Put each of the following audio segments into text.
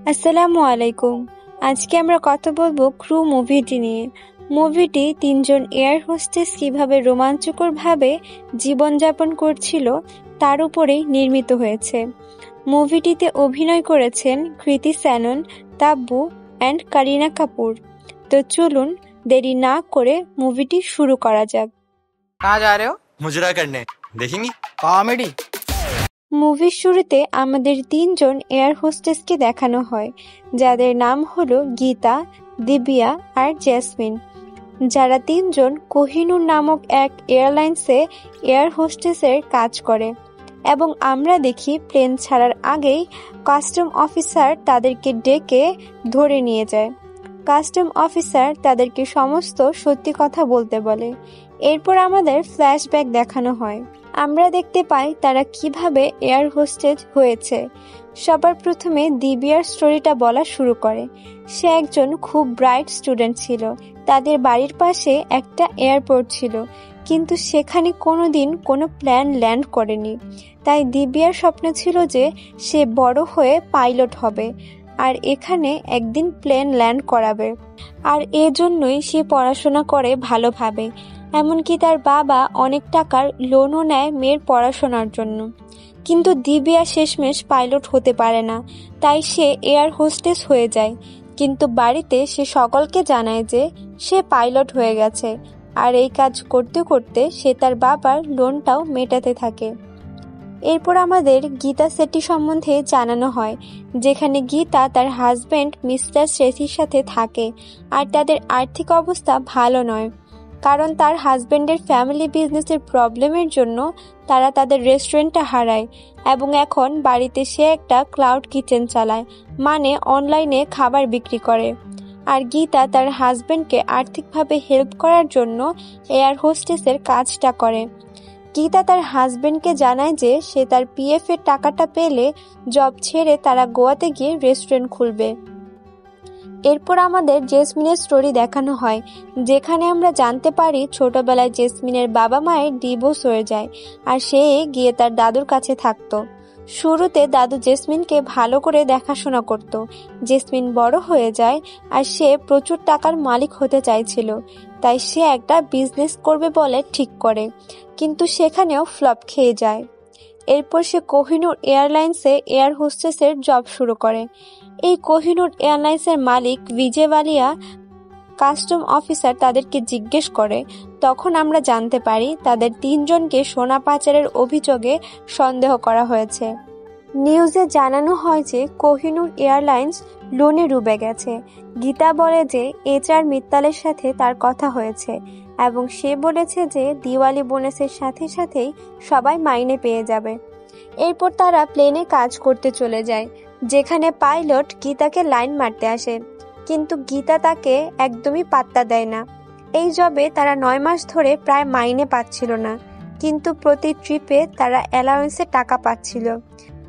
আসসালামু আলাইকুম। আজকে আমরা কথা বলবো ক্রু মুভিটি নিয়ে। মুভিটি তিনজন এয়ার হোস্টেস কিভাবে রোমাঞ্চকরভাবে জীবনযাপন করছিল তার উপরেই নির্মিত হয়েছে। মুভিটিতে অভিনয় করেছেন কৃতি শ্যানন, তাব্বু অ্যান্ড কারিনা কাপুর। তো চলুন দেরি না করে মুভিটি শুরু করা যাক। कहाँ जा रहे हो? मुजरा करने देखेंगी। कॉमेडी। মুভির শুরুতে আমাদের তিনজন এয়ার হোস্টেসকে দেখানো হয়, যাদের নাম হলো গীতা, দিব্যা আর জেসমিন, যারা তিনজন কোহিনূর নামক এক এয়ারলাইন্সে এয়ার হোস্টেসের কাজ করে। এবং আমরা দেখি প্লেন ছাড়ার আগেই কাস্টম অফিসার তাদেরকে ডেকে ধরে নিয়ে যায়। কাস্টম অফিসার তাদেরকে সমস্ত সত্যি কথা বলতে বলে। এরপর আমাদের ফ্ল্যাশব্যাক দেখানো হয়। আমরা দেখতে পাই তারা কিভাবে এয়ার হোস্টেজ হয়েছে। সবার প্রথমে দিব্যার স্টোরিটা বলা শুরু করে। সে একজন খুব ব্রাইট স্টুডেন্ট ছিল। তাদের বাড়ির পাশে একটা এয়ারপোর্ট ছিল, কিন্তু সেখানে কোনোদিন কোনো প্লেন ল্যান্ড করেনি। তাই দিব্যার স্বপ্ন ছিল যে সে বড় হয়ে পাইলট হবে আর এখানে একদিন প্লেন ল্যান্ড করাবে। আর এজন্যই সে পড়াশোনা করে ভালোভাবে। এমনকি তার বাবা অনেক টাকার লোনও নেয় মেয়ের পড়াশোনার জন্য। কিন্তু দিব্যা শেষমেশ পাইলট হতে পারে না, তাই সে এয়ার হোস্টেস হয়ে যায়। কিন্তু বাড়িতে সে সকলকে জানায় যে সে পাইলট হয়ে গেছে, আর এই কাজ করতে করতে সে তার বাবার লোনটাও মেটাতে থাকে। এরপর আমাদের গীতা সেটি সম্বন্ধে জানানো হয়, যেখানে গীতা তার হাজবেন্ড মিস্টার শেঠির সাথে থাকে। আর তাদের আর্থিক অবস্থা ভালো নয়, কারণ তার হাজবেন্ডের ফ্যামিলি বিজনেসের প্রবলেমের জন্য তারা তাদের রেস্টুরেন্টটা হারায় এবং এখন বাড়িতে সে একটা ক্লাউড কিচেন চালায়, মানে অনলাইনে খাবার বিক্রি করে। আর গীতা তার হাজবেন্ডকে আর্থিকভাবে হেল্প করার জন্য এয়ার হোস্টেসের কাজটা করে। গীতা তার হাজবেন্ডকে জানায় যে সে তার পিএফ এর টাকাটা পেলে জব ছেড়ে তারা গোয়াতে গিয়ে রেস্টুরেন্ট খুলবে। এরপর আমাদের জেসমিনের স্টোরি দেখানো হয়, যেখানে আমরা জানতে পারি ছোটবেলায় জেসমিনের বাবা মায়ের ডিভোর্স হয়ে যায় আর সে গিয়ে তার দাদুর কাছে থাকতো। শুরুতে দাদু জেসমিনকে ভালো করে দেখাশোনা করত। জেসমিন বড় হয়ে যায় আর সে প্রচুর টাকার মালিক হতে চাইছিল, তাই সে একটা বিজনেস করবে বলে ঠিক করে, কিন্তু সেখানেও ফ্লপ খেয়ে যায়। এরপর সে কোহিনূর এয়ারলাইন্সে এয়ার হোস্টেসের জব শুরু করে। এই কোহিনূর এয়ারলাইন্সের মালিক বিজয় ওয়ালিয়া কাস্টম অফিসার তাদেরকে জিজ্ঞেস করে। তখন আমরা জানতে পারি তাদের তিনজনকে সোনা পাচারের অভিযোগে সন্দেহ করা হয়েছে। নিউজে জানানো হয় যে কোহিনূর এয়ারলাইন্স লোনে ডুবে গেছে। গীতা বলে যে HR মিত্তালের সাথে তার কথা হয়েছে এবং সে বলেছে যে দিওয়ালি বোনাসের সাথে সাথেই সবাই মাইনে পেয়ে যাবে। এরপর তারা প্লেনে কাজ করতে চলে যায়, যেখানে পাইলট গীতাকে লাইন মারতে আসে, কিন্তু গীতা তাকে একদমই পাত্তা দেয় না। এই জবে তারা 9 মাস ধরে প্রায় মাইনে পাচ্ছিল না, কিন্তু প্রতি ট্রিপে তারা অ্যালাউন্সে টাকা পাচ্ছিল।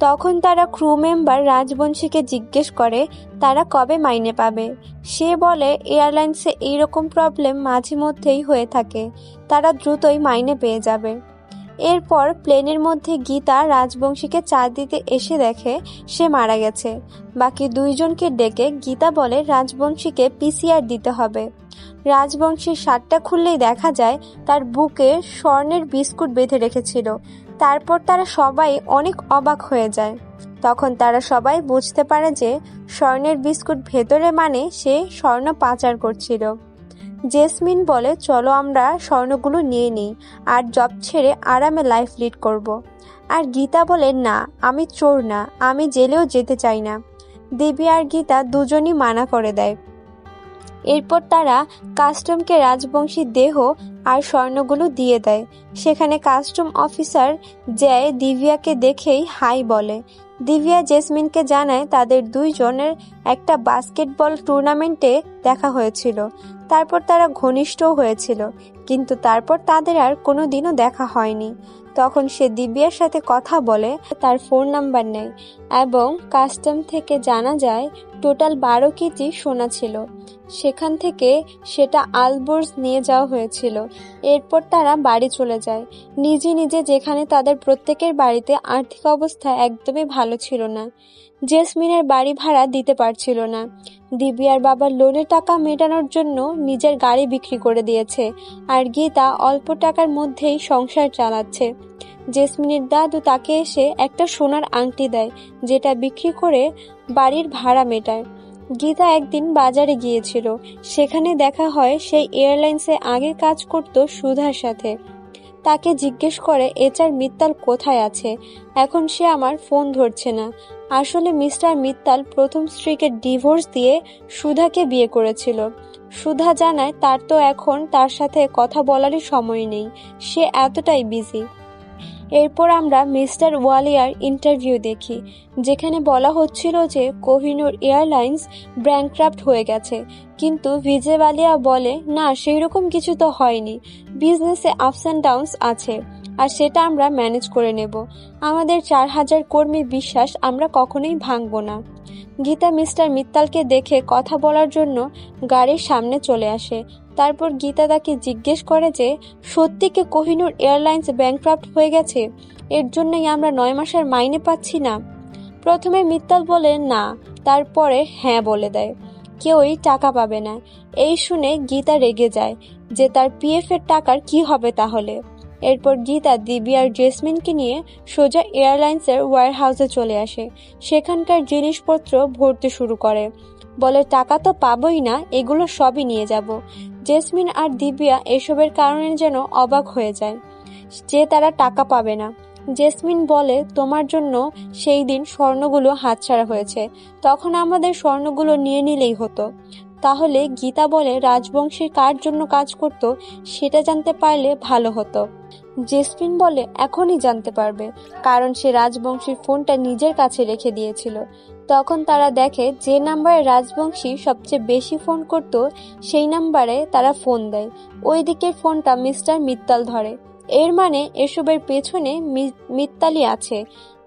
তখন তারা ক্রু মেম্বার রাজবংশীকে জিজ্ঞেস করে তারা কবে মাইনে পাবে। সে বলে এয়ারলাইন্সে এইরকম প্রবলেম মাঝে মধ্যেই হয়ে থাকে, তারা দ্রুতই মাইনে পেয়ে যাবে। এরপর প্লেনের মধ্যে গীতা রাজবংশীকে চা দিতে এসে দেখে সে মারা গেছে। বাকি দুইজনকে ডেকে গীতা বলে রাজবংশীকে PCR দিতে হবে। রাজবংশীর শার্টটা খুললেই দেখা যায় তার বুকে স্বর্ণের বিস্কুট বেঁধে রেখেছিল। তারপর তারা সবাই অনেক অবাক হয়ে যায়। তখন তারা সবাই বুঝতে পারে যে স্বর্ণের বিস্কুট ভেতরে মানে সে স্বর্ণ পাচার করছিল। জেসমিন বলে চলো আমরা স্বর্ণগুলো নিয়ে নিই আর জব ছেড়ে আরামে লাইফ লিড করব। আর গীতা বলে না, আমি চোর না, আমি জেলেও যেতে চাই না। দেবী আর গীতা দুজনই মানা করে দেয়। এরপর তারা কাস্টমকে রাজবংশীর দেহ আর স্বর্ণগুলো দিয়ে দেয়। সেখানে কাস্টম অফিসার যায় দিব্যাকে দেখেই হাই বলে। দিব্যা জেসমিনকে জানায় তাদের দুইজনের একটা বাস্কেটবল টুর্নামেন্টে দেখা হয়েছিল, তারপর তারা ঘনিষ্ঠও হয়েছিল, কিন্তু তারপর তাদের আর কোনোদিনও দেখা হয়নি। তখন সে দিব্যার সাথে কথা বলে, তার ফোন নাম্বার নেয় এবং কাস্টম থেকে জানা যায় টোটাল 12 কেজি সোনা ছিল। সেখান থেকে সেটা আলবোর্জ নিয়ে যাওয়া হয়েছিল। এরপর তারা বাড়ি চলে যায় নিজে নিজে, যেখানে তাদের প্রত্যেকের বাড়িতে আর্থিক অবস্থা একদমই ভালো ছিল না। জেসমিনের বাড়ি ভাড়া দিতে পারছিল না। দিব্যার বাবা লোনের টাকা মেটানোর জন্য নিজের গাড়ি বিক্রি করে দিয়েছে, আর গীতা অল্প টাকার মধ্যেই সংসার চালাচ্ছে। জেসমিনের দাদু তাকে এসে একটা সোনার আংটি দেয়, যেটা বিক্রি করে বাড়ির ভাড়া মেটায়। গীতা একদিন বাজারে গিয়েছিল, সেখানে দেখা হয় সেই এয়ারলাইন্সে আগে কাজ করত সুধার সাথে। তাকে জিজ্ঞেস করে HR মিত্তাল কোথায় আছে, এখন সে আমার ফোন ধরছে না। আসলে মিস্টার মিত্তাল প্রথম স্ত্রীকে ডিভোর্স দিয়ে সুধাকে বিয়ে করেছিল। সুধা জানায় তার তো এখন তার সাথে কথা বলারই সময় নেই, সে এতটাই বিজি। এরপর আমরা মিস্টার ওয়ালিয়ার ইন্টারভিউ দেখি, যেখানে বলা হচ্ছিল যে কোহিনূর এয়ারলাইন্স ব্যাংক্রাফট হয়ে গেছে, কিন্তু বিজয় ওয়ালিয়া বলে না, সেই রকম কিছু তো হয়নি, বিজনেসে আপস অ্যান্ড ডাউনস আছে, আর সেটা আমরা ম্যানেজ করে নেব। আমাদের 4000 কর্মীর বিশ্বাস আমরা কখনোই ভাঙব না। গীতা মিস্টার মিত্তালকে দেখে কথা বলার জন্য গাড়ির সামনে চলে আসে। তারপর গীতা তাকে জিজ্ঞেস করে যে সত্যি কি কোহিনূর এয়ারলাইন্স ব্যাংক্রাফট হয়ে গেছে, এর জন্যই আমরা 9 মাসের মাইনে পাচ্ছি না। প্রথমে মিত্তাল বলে না, তারপরে হ্যাঁ বলে দেয়, কেউই টাকা পাবে না। এই শুনে গীতা রেগে যায় যে তার PF এর টাকার কি হবে তাহলে। এরপর গীতা দিব্যা আর জেসমিনকে নিয়ে সোজা এয়ারলাইন্সের ওয়্যারহাউসে চলে আসে। সেখানকার জিনিসপত্র ভরতে শুরু করে, বলে টাকা তো পাবোই না, এগুলো সবই নিয়ে যাব। জেসমিন আর দিব্যা এসবের কারণে যেন অবাক হয়ে যায় যে তারা টাকা পাবে না। জেসমিন বলে তোমার জন্য সেই দিন স্বর্ণগুলো হাতছাড়া হয়েছে, তখন আমাদের স্বর্ণগুলো নিয়ে নিলেই হতো। তাহলে গীতা বলে রাজবংশীর কার জন্য কাজ করত সেটা জানতে পারলে ভালো হতো। জেসমিন বলে এখনই জানতে পারবে, কারণ সে রাজবংশীর ফোনটা নিজের কাছে রেখে দিয়েছিল। তখন তারা দেখে যে নাম্বারে রাজবংশী সবচেয়ে বেশি ফোন করত সেই নাম্বারে তারা ফোন দেয়। ওই দিকের ফোনটা মিস্টার মিত্তাল ধরে। এর মানে এসবের পেছনে মিত্তালই আছে।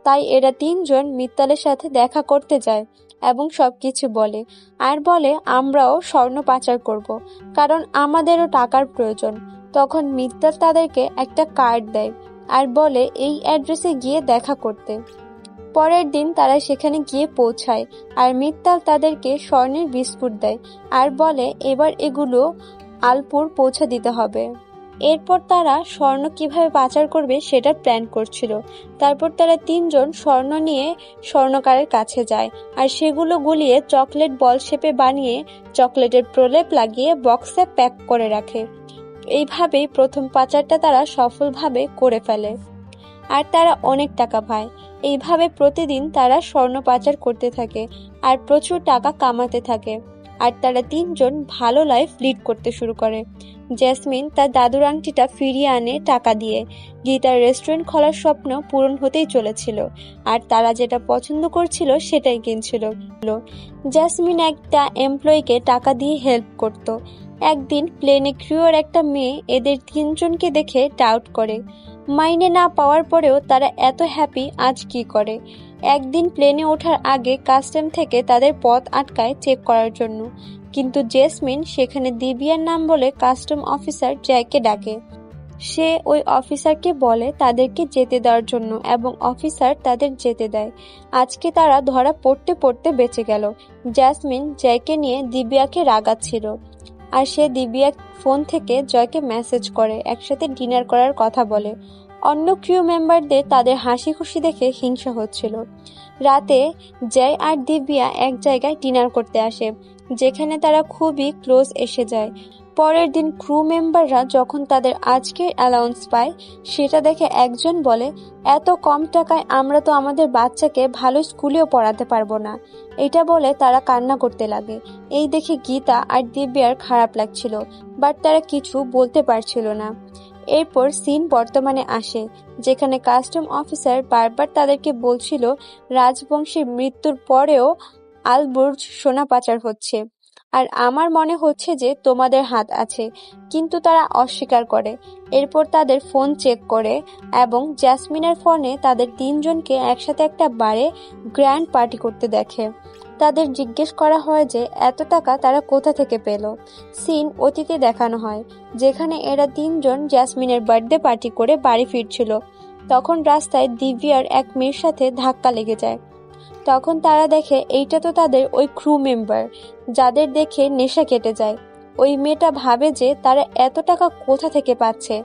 তাই এরা 3 জন মিত্তালের সাথে দেখা করতে যায় এবং সবকিছু বলে, আর বলে আমরাও স্বর্ণ পাচার করব, কারণ আমাদেরও টাকার প্রয়োজন। তখন মিত্তাল তাদেরকে একটা কার্ড দেয় আর বলে এই অ্যাড্রেসে গিয়ে দেখা করতে। পরের দিন তারা সেখানে গিয়ে পৌঁছায়, আর মিত্তাল তাদেরকে স্বর্ণের বিস্কুট দেয় আর বলে এবার এগুলো আলপুর পৌঁছে দিতে হবে। এরপর তারা স্বর্ণ কিভাবে পাচার করবে সেটা প্ল্যান করছিল। তারপর তারা 3 জন স্বর্ণ নিয়ে স্বর্ণকারের কাছে যায়, আর সেগুলো গুলিয়ে চকলেট বল শেপে বানিয়ে চকলেটের প্রলেপ লাগিয়ে বক্সে প্যাক করে রাখে। এইভাবেই প্রথম পাচারটা তারা সফলভাবে করে ফেলে, আর তারা অনেক টাকা পায়। এইভাবে প্রতিদিন তারা স্বর্ণ পাচার করতে থাকে আর প্রচুর টাকা কামাতে থাকে, আর তারা 3 জন ভালো লাইফ লিড করতে শুরু করে। জেসমিন তার দাদুর আংটিটা ফিরিয়ে আনে টাকা দিয়ে। গীতার রেস্টুরেন্ট খোলার স্বপ্ন পূরণ হতেই চলেছিল, আর তারা যেটা পছন্দ করছিল সেটাই কিনছিল। জেসমিন একটা এমপ্লয়িকে টাকা দিয়ে হেল্প করত। একদিন প্লেনে ক্রিউর একটা মেয়ে এদের 3 জনকে দেখে ডাউট করে। মাইনে না পাওয়ার পরেও তারা এত হ্যাপি আজ কি করে। একদিন প্লেনে ওঠার আগে কাস্টম থেকে তাদের পথ আটকায় চেক করার জন্য, কিন্তু জেসমিন সেখানে দিব্যার নাম বলে কাস্টম অফিসার জ্যাককে ডাকে। সে ওই অফিসারকে বলে তাদেরকে যেতে দেওয়ার জন্য, এবং অফিসার তাদের যেতে দেয়। আজকে তারা ধরা পড়তে পড়তে বেঁচে গেল। জেসমিন জ্যাককে নিয়ে দিব্যাকে রাগাচ্ছিল, আর সে দিব্যার ফোন থেকে জয়কে মেসেজ করে একসাথে ডিনার করার কথা বলে। অন্য ক্রিউ মেম্বারদের তাদের হাসি খুশি দেখে হিংসা হচ্ছিল। রাতে জয় আর দিব্যা এক জায়গায় ডিনার করতে আসে, যেখানে তারা খুবই ক্লোজ এসে যায়। পরের দিন ক্রু মেম্বাররা যখন তাদের আজকের অ্যালাউন্স পায়, সেটা দেখে একজন বলে এত কম টাকায় আমরা তো আমাদের বাচ্চাকে ভালো স্কুলেও পড়াতে পারবো না। এটা বলে তারা কান্না করতে লাগে। এই দেখে গীতা আর দিব্যার খারাপ লাগছিল, বাট তারা কিছু বলতে পারছিল না। এরপর সিন বর্তমানে আসে, যেখানে কাস্টম অফিসার বারবার তাদেরকে বলছিল রাজবংশীর মৃত্যুর পরেও আলবুর্জ সোনা পাচার হচ্ছে, আর আমার মনে হচ্ছে যে তোমাদের হাত আছে, কিন্তু তারা অস্বীকার করে। এরপর তাদের ফোন চেক করে এবং জ্যাসমিনের ফোনে তাদের 3 জনকে একসাথে একটা বারে গ্র্যান্ড পার্টি করতে দেখে। তাদের জিজ্ঞেস করা হয় যে এত টাকা তারা কোথা থেকে পেল। সিন অতীতে দেখানো হয়, যেখানে এরা 3 জন জ্যাসমিনের বার্থডে পার্টি করে বাড়ি ফিরছিল। তখন রাস্তায় দিব্যার এক মেয়ের সাথে ধাক্কা লেগে যায়। তখন তারা দেখে এইটা তো তাদের ওই ক্রু মেম্বার, যাদের দেখে নেশা কেটে যায়। ওই মেয়েটা ভাবে যে তারা এত টাকা কোথা থেকে পাচ্ছে।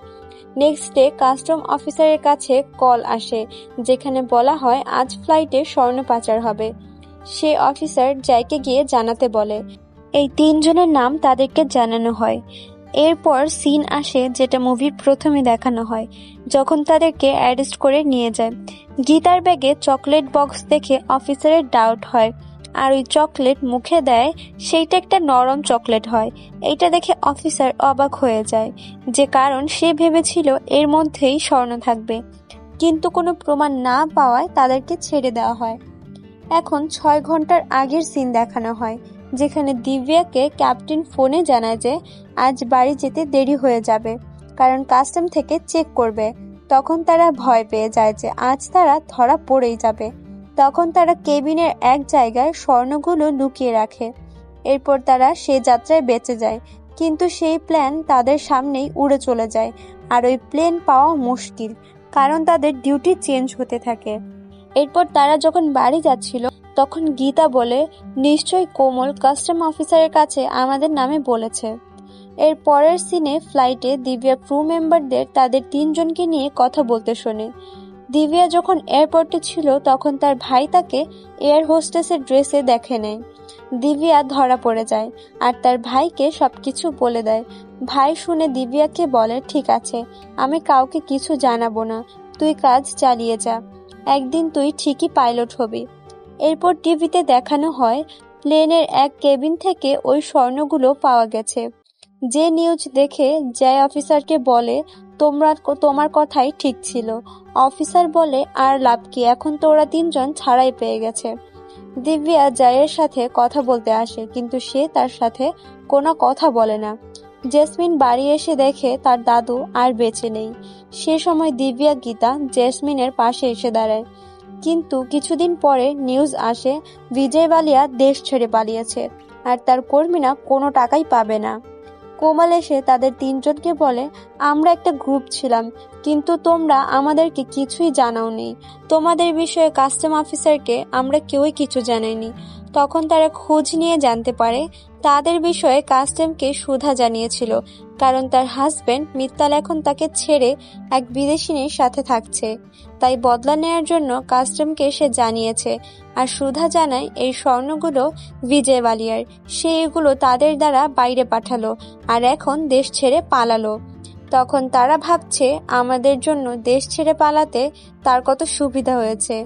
নেক্সট ডে কাস্টম অফিসারের কাছে কল আসে, যেখানে বলা হয় আজ ফ্লাইটে স্বর্ণ পাচার হবে। সে অফিসার জ্যাকে গিয়ে জানাতে বলে। এই 3 জনের নাম তাদেরকে জানানো হয়। এরপর সিন আসে যেটা মুভির প্রথমে দেখানো হয়, যখন তাদেরকে অ্যারেস্ট করে নিয়ে যায়। গীতার ব্যাগে চকলেট বক্স দেখে অফিসারের ডাউট হয়, আর ওই চকলেট মুখে দেয়, সেইটা একটা নরম চকলেট হয়। এইটা দেখে অফিসার অবাক হয়ে যায়, যে কারণ সে ভেবেছিল এর মধ্যেই স্বর্ণ থাকবে। কিন্তু কোনো প্রমাণ না পাওয়ায় তাদেরকে ছেড়ে দেওয়া হয়। এখন 6 ঘন্টার আগের সিন দেখানো হয়, যেখানে দিব্যাকে ক্যাপ্টেন ফোনে জানায় যে আজ বাড়ি যেতে দেরি হয়ে যাবে, কারণ কাস্টম থেকে চেক করবে। তখন তারা ভয় পেয়ে যায় যে আজ তারা ধরা পড়েই যাবে। তখন তারা কেবিনের এক জায়গায় স্বর্ণগুলো লুকিয়ে রাখে। এরপর তারা সে যাত্রায় বেঁচে যায়, কিন্তু সেই প্ল্যান তাদের সামনেই উড়ে চলে যায়। আর ওই প্লেন পাওয়া মুশকিল, কারণ তাদের ডিউটি চেঞ্জ হতে থাকে। এরপর তারা যখন বাড়ি যাচ্ছিল, তখন গীতা বলে, নিশ্চয়ই কোমল কাস্টম অফিসারের কাছে আমাদের নামে বলেছে। এর পরের সিনে ফ্লাইটে দিব্যা ক্রু মেম্বারদের তাদের 3 জনকে নিয়ে কথা বলতে শোনে। দিব্যা যখন এয়ারপোর্টে ছিল, তখন তার ভাই তাকে এয়ার হোস্টেসের ড্রেসে দেখে নেয়। দিব্যা ধরা পড়ে যায় আর তার ভাইকে সবকিছু বলে দেয়। ভাই শুনে দিব্যাকে বলে, ঠিক আছে, আমি কাউকে কিছু জানাবো না, তুই কাজ চালিয়ে যা, একদিন তুই ঠিকই পাইলট হবি। এরপর টিভিতে দেখানো হয় প্লেনের এক কেবিন থেকে ওই স্বর্ণগুলো পাওয়া গেছে। যে নিউজ দেখে জয় অফিসারকে বলে, তোমার কথাই ঠিক ছিল। অফিসার বলে, আর লাভ কি, এখন তো ওরা 3 জন ছাড়াই পেয়ে গেছে। দিব্যা জয়ের সাথে কথা বলতে আসে, কিন্তু সে তার সাথে কোনো কথা বলে না। জেসমিন বাড়ি এসে দেখে তার দাদু আর বেঁচে নেই। সে সময় দিব্যা গীতা জেসমিনের পাশে এসে দাঁড়ায়। কিন্তু কিছুদিন পরে নিউজ আসে বিজয় বালিয়া দেশ ছেড়ে পালিয়েছে, আর তার কর্মীরা কোনো টাকাই পাবে না। কোমল এসে তাদের 3 জনকে বলে, আমরা একটা গ্রুপ ছিলাম, কিন্তু তোমরা আমাদেরকে কিছুই জানাওনি। তোমাদের বিষয়ে কাস্টম অফিসারকে আমরা কেউই কিছু জানাইনি। তখন তারা খোঁজ নিয়ে জানতে পারে তাদের বিষয়ে কাস্টমকে সুধা জানিয়েছিল, কারণ তার হাজবেন্ড মিত্তাল এখন তাকে ছেড়ে এক বিদেশিনীর সাথে থাকছে। তাই বদলা নেয়ার জন্য কাস্টমকে সে জানিয়েছে। আর সুধা জানায় এই স্বর্ণগুলো বিজয় বালিয়ার, সে এগুলো তাদের দ্বারা বাইরে পাঠালো আর এখন দেশ ছেড়ে পালালো। তখন তারা ভাবছে আমাদের জন্য দেশ ছেড়ে পালাতে তার কত সুবিধা হয়েছে।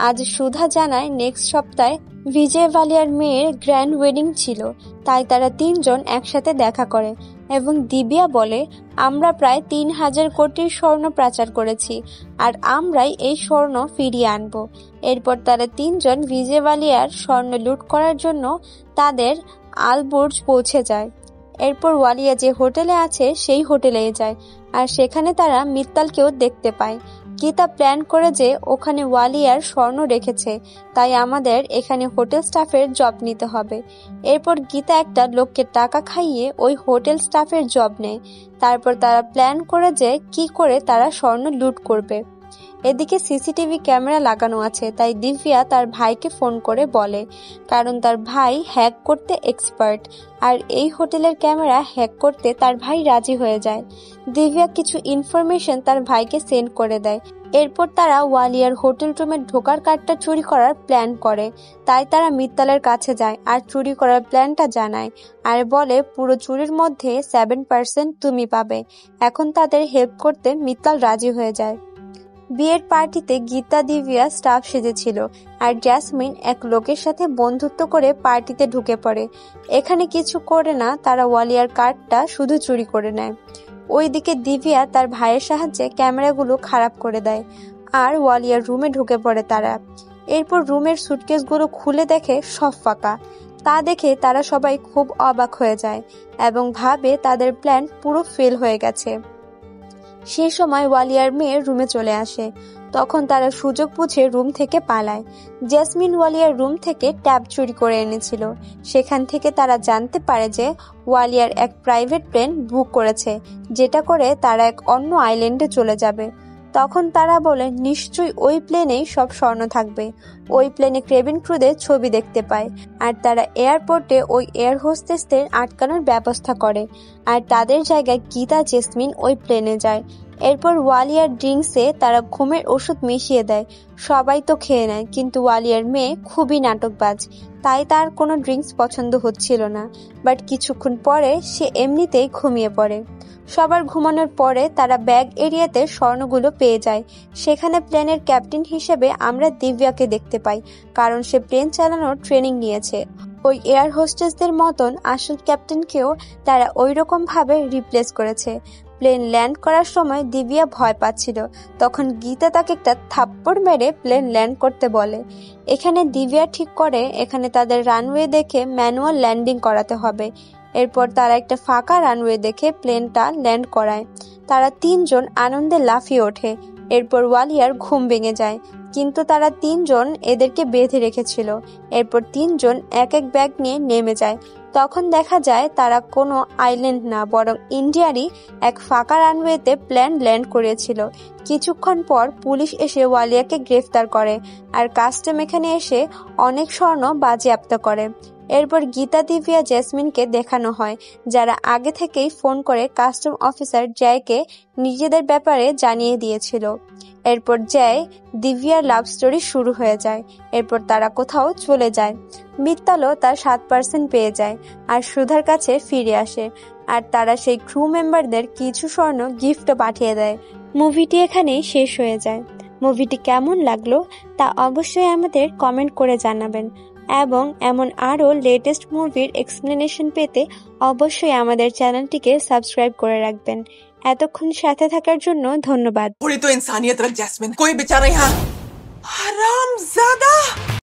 আজ সুধা জানায় নেক্সট সপ্তাহে বিজয় বালিয়ার মেয়ের গ্র্যান্ড ওয়েডিং ছিল, তাই তারা 3 জন একসাথে দেখা করে। এবং দিব্যা বলে, আমরা প্রায় 3000 কোটির স্বর্ণ পাচার করেছি, আর আমরাই এই স্বর্ণ ফিরিয়ে আনবো। এরপর তারা 3 জন বিজয় বালিয়ার স্বর্ণ লুট করার জন্য তাদের আলবুর্জ পৌঁছে যায়। এরপর ওয়ালিয়া যে হোটেলে আছে সেই হোটেলে যায়, আর সেখানে তারা মিত্তালকেও দেখতে পায়। গীতা প্ল্যান করে যে ওখানে ওয়ালিয়ার স্বর্ণ রেখেছে, তাই আমাদের এখানে হোটেল স্টাফের জব নিতে হবে। এরপর গীতা একটা লোককে টাকা খাইয়ে ওই হোটেল স্টাফের জব নেয়। তারপর তারা প্ল্যান করে যে কি করে তারা স্বর্ণ লুট করবে। এদিকে সিসিটিভি ক্যামেরা লাগানো আছে, তাই দিব্যা তার ভাইকে ফোন করে বলে, কারণ তার ভাই হ্যাক করতে এক্সপার্ট, আর এই হোটেলের ক্যামেরা হ্যাক করতে তার ভাই রাজি হয়ে যায়। দিব্যা কিছু ইনফরমেশন তার ভাইকে সেন্ড করে দেয়। এরপর তারা ওয়ালিয়ার হোটেল রুমে ঢোকার কার্ডটা চুরি করার প্ল্যান করে, তাই তারা মিত্তালের কাছে যায় আর চুরি করার প্ল্যানটা জানায়, আর বলে পুরো চুরির মধ্যে 7% তুমি পাবে। এখন তাদের হেল্প করতে মিত্তাল রাজি হয়ে যায়। বিয়ের পার্টিতে গীতা দিব্যা স্টাফ সেজেছিল, আর জ্যাসমিন এক লোকের সাথে বন্ধুত্ব করে পার্টিতে ঢুকে পড়ে। এখানে কিছু করে না, তারা ওয়ালিয়ার কার্ডটা শুধু চুরি করে নেয়। ওইদিকে দিব্যা তার ভাইয়ের সাহায্যে ক্যামেরাগুলো খারাপ করে দেয়, আর ওয়ালিয়ার রুমে ঢুকে পড়ে তারা। এরপর রুমের সুটকেসগুলো খুলে দেখে সব ফাঁকা। তা দেখে তারা সবাই খুব অবাক হয়ে যায় এবং ভাবে তাদের প্ল্যান পুরো ফেল হয়ে গেছে। সেই সময় ওয়ালিয়ার মেয়ের রুমে চলে আসে। তখন তারা সুযোগ বুঝে রুম থেকে পালায়। জেসমিন ওয়ালিয়ার রুম থেকে ট্যাব চুরি করে এনেছিল। সেখান থেকে তারা জানতে পারে যে ওয়ালিয়ার এক প্রাইভেট প্লেন বুক করেছে, যেটা করে তারা এক অন্য আইল্যান্ডে চলে যাবে। তখন তারা বলে নিশ্চয়ই ওই প্লেনেই সব স্বর্ণ থাকবে। ওই প্লেনে কেবিন ক্রুদের ছবি দেখতে পায় আর তারা এয়ারপোর্টে ওই এয়ার হোস্টেসদের আটকানোর ব্যবস্থা করে আর তাদের জায়গায় গীতা জেসমিন ওই প্লেনে যায়। এরপর ওয়ালিয়ার ড্রিঙ্কসে তারা ঘুমের ওষুধ মিশিয়ে দেয়। সবাই তো খেয়ে নেয়, কিন্তু ওয়ালিয়ার মেয়ে খুবই নাটকবাজ, তাই তার কোনো ড্রিঙ্কস পছন্দ হচ্ছিল না। বাট কিছুক্ষণ পরে সে এমনিতেই ঘুমিয়ে পড়ে। সবার ঘুমানোর পরে তারা ব্যাগ এরিয়াতে স্বর্ণগুলো পেয়ে যায়। সেখানে প্লেনের ক্যাপ্টেন হিসেবে আমরা দিব্যাকে দেখতে পাই, কারণ সে প্লেন চালানোর ট্রেনিং নিয়েছে। ওই এয়ার হোস্টেসদের মতন আসল ক্যাপ্টেনকেও তারা ওই রকম ভাবে রিপ্লেস করেছে। প্লেন ল্যান্ড করার সময় দিব্যা ভয় পাচ্ছিল, তখন গীতা তাকে একটা থাপ্পড় মেরে প্লেন ল্যান্ড করতে বলে। এখানে দিব্যা ঠিক করে এখানে তাদের রানওয়ে দেখে ম্যানুয়াল ল্যান্ডিং করাতে হবে। এরপর তারা একটা ফাঁকা রানওয়ে দেখে প্লেনটা ল্যান্ড করায়। তারা তিনজন আনন্দে লাফিয়ে ওঠে। এরপর ওয়ালিয়ার ঘুম ভেঙে যায়, কিন্তু তারা তিনজন এদেরকে বেঁধে রেখেছিল। এরপর তিনজন এক এক ব্যাগ নিয়ে নেমে যায়। তখন দেখা যায় তারা কোনো আইল্যান্ড না, বরং ইন্ডিয়ারই এক ফাঁকা রানওয়েতে প্লেন ল্যান্ড করেছিল। কিছুক্ষণ পর পুলিশ এসে ওয়ালিয়াকে গ্রেফতার করে আর কাস্টম এখানে এসে অনেক স্বর্ণ বাজেয়াপ্ত করে। এরপর গীতা, দিব্যা, জেসমিনকে দেখানো হয়, যারা আগে থেকেই ফোন করে কাস্টম অফিসার জয়কে নিজেদের ব্যাপারে জানিয়ে দিয়েছিল। এরপর জয় দিব্যার লাভ স্টোরি শুরু হয়ে যায়। এরপর তারা কোথাও চলে যায়। মিত্তালও তার 7% পেয়ে যায় আর সুধার কাছে ফিরে আসে, আর তারা সেই ক্রু মেম্বারদের কিছু স্বর্ণ গিফটও পাঠিয়ে দেয়। মুভিটি এখানেই শেষ হয়ে যায়। মুভিটি কেমন লাগলো তা অবশ্যই আমাদের কমেন্ট করে জানাবেন, এবং এমন আরও লেটেস্ট মুভির এক্সপ্লেনেশন পেতে অবশ্যই আমাদের চ্যানেলটিকে সাবস্ক্রাইব করে রাখবেন। এতক্ষণ সাথে থাকার জন্য ধন্যবাদ। थोड़ी तो इंसानियत रख जैस्मिन, कोई बेचारा यहाँ हरामजादा।